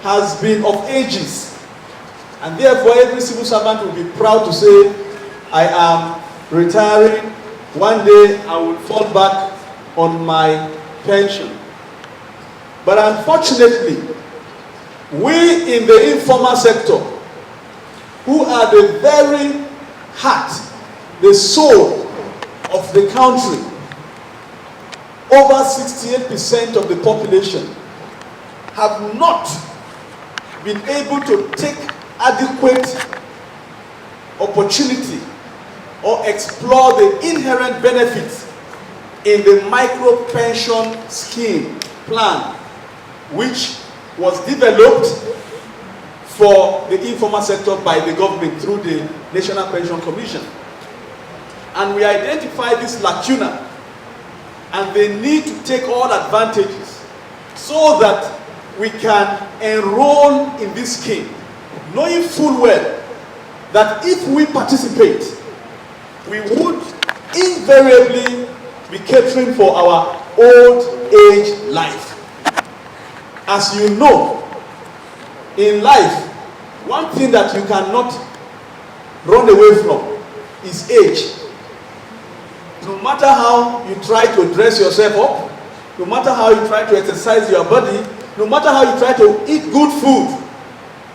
has been of ages. And therefore, every civil servant will be proud to say, I am retiring. One day I will fall back on my pension. But unfortunately, we in the informal sector, who are the very heart, the soul of the country, over 68% of the population have not been able to take adequate opportunity or explore the inherent benefits in the micro pension scheme plan, which was developed for the informal sector by the government through the National Pension Commission. And we identify this lacuna and the need to take all advantages so that we can enroll in this scheme, knowing full well that if we participate, we would invariably be catering for our old age life. As you know, in life, one thing that you cannot run away from is age. No matter how you try to dress yourself up, no matter how you try to exercise your body, no matter how you try to eat good food,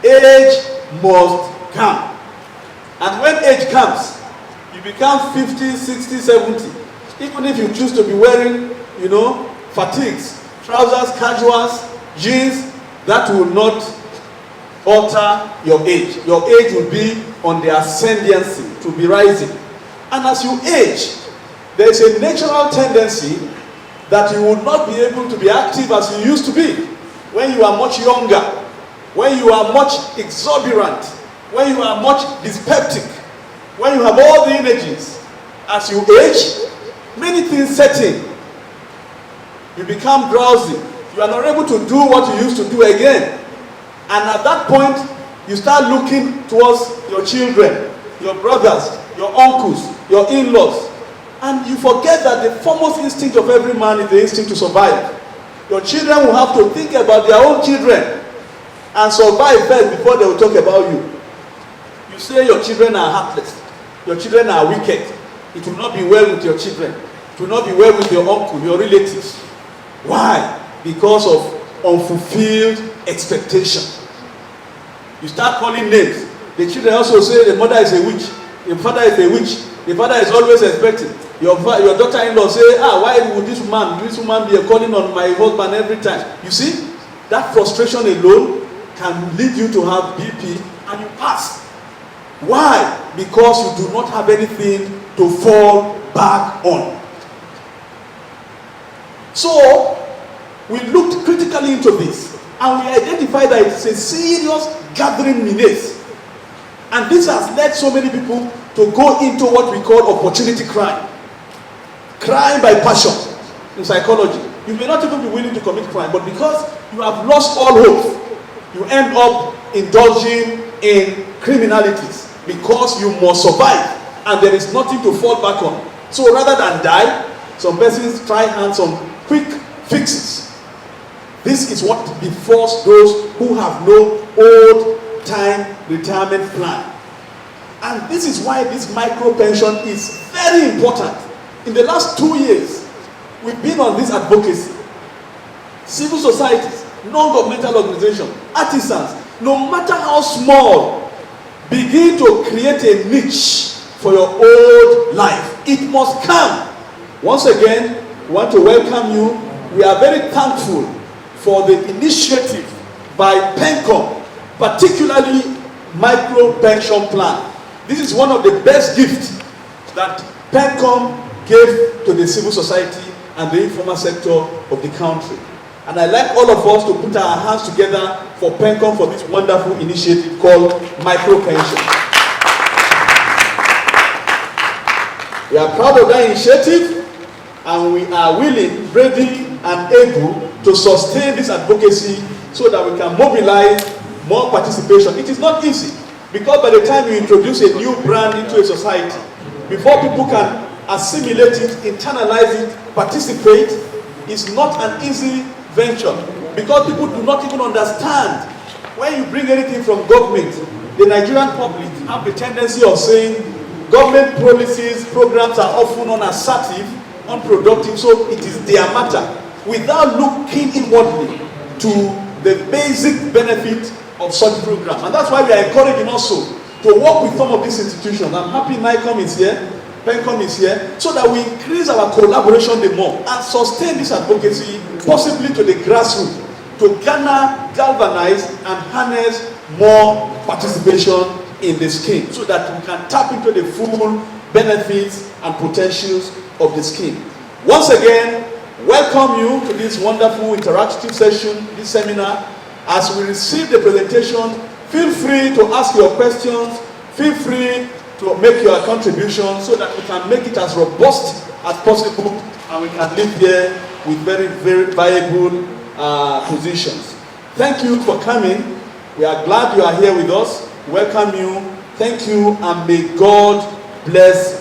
age must come. And when age comes, you become 50, 60, 70. Even if you choose to be wearing, fatigues, trousers, casuals, jeans, that will not alter your age. Your age will be on the ascendancy, to be rising. And as you age, there is a natural tendency that you will not be able to be active as you used to be when you are much younger, when you are much exuberant, when you are much dyspeptic, when you have all the energies. As you age, many things set in. You become drowsy. You are not able to do what you used to do again. And at that point, you start looking towards your children, your brothers, your uncles, your in-laws. And you forget that the foremost instinct of every man is the instinct to survive. Your children will have to think about their own children and survive first before they will talk about you. You say your children are heartless. Your children are wicked. It will not be well with your children. It will not be well with your uncle, your relatives. Why? Because of unfulfilled expectation. You start calling names. The children also say the mother is a witch. The father is a witch. The father is always expecting. Your daughter-in-law say, why would this woman be calling on my husband every time? You see, that frustration alone can lead you to have BP and you pass. Why? Because you do not have anything to fall back on. So, we looked critically into this and we identified that it's a serious gathering menace. And this has led so many people to go into what we call opportunity crime. Crime by passion in psychology. You may not even be willing to commit crime, but because you have lost all hope, you end up indulging in criminalities because you must survive and there is nothing to fall back on. So rather than die, some persons try and some quick fixes. This is what befalls those who have no old-time retirement plan. And this is why this micro pension is very important. In the last 2 years, we've been on this advocacy. Civil societies, non-governmental organizations, artisans, no matter how small, begin to create a niche for your old life. It must come. Once again, we want to welcome you. We are very thankful for the initiative by PENCOM, particularly micro pension plan. This is one of the best gifts that PENCOM gave to the civil society and the informal sector of the country. And I'd like all of us to put our hands together for PENCOM for this wonderful initiative called micro pension. We are proud of that initiative and we are willing, ready and able to sustain this advocacy so that we can mobilize more participation. It is not easy because by the time you introduce a new brand into a society, before people can assimilate it, internalize it, participate, it's not an easy venture because people do not even understand when you bring anything from government, the Nigerian public have the tendency of saying government policies, programs are often unassertive, unproductive, so it is their matter, without looking inwardly to the basic benefit of such programs. And that's why we are encouraging also to work with some of these institutions. I'm happy NICOM is here, PENCOM is here, so that we increase our collaboration the more and sustain this advocacy, possibly to the grassroots, to garner, galvanize, and harness more participation in the scheme, so that we can tap into the full benefits and potentials of the scheme. Once again, welcome you to this wonderful interactive session, this seminar. As we receive the presentation, feel free to ask your questions, feel free to make your contribution so that we can make it as robust as possible and we can live here with very, very viable positions. Thank you for coming. We are glad you are here with us. Welcome you. Thank you, and may God bless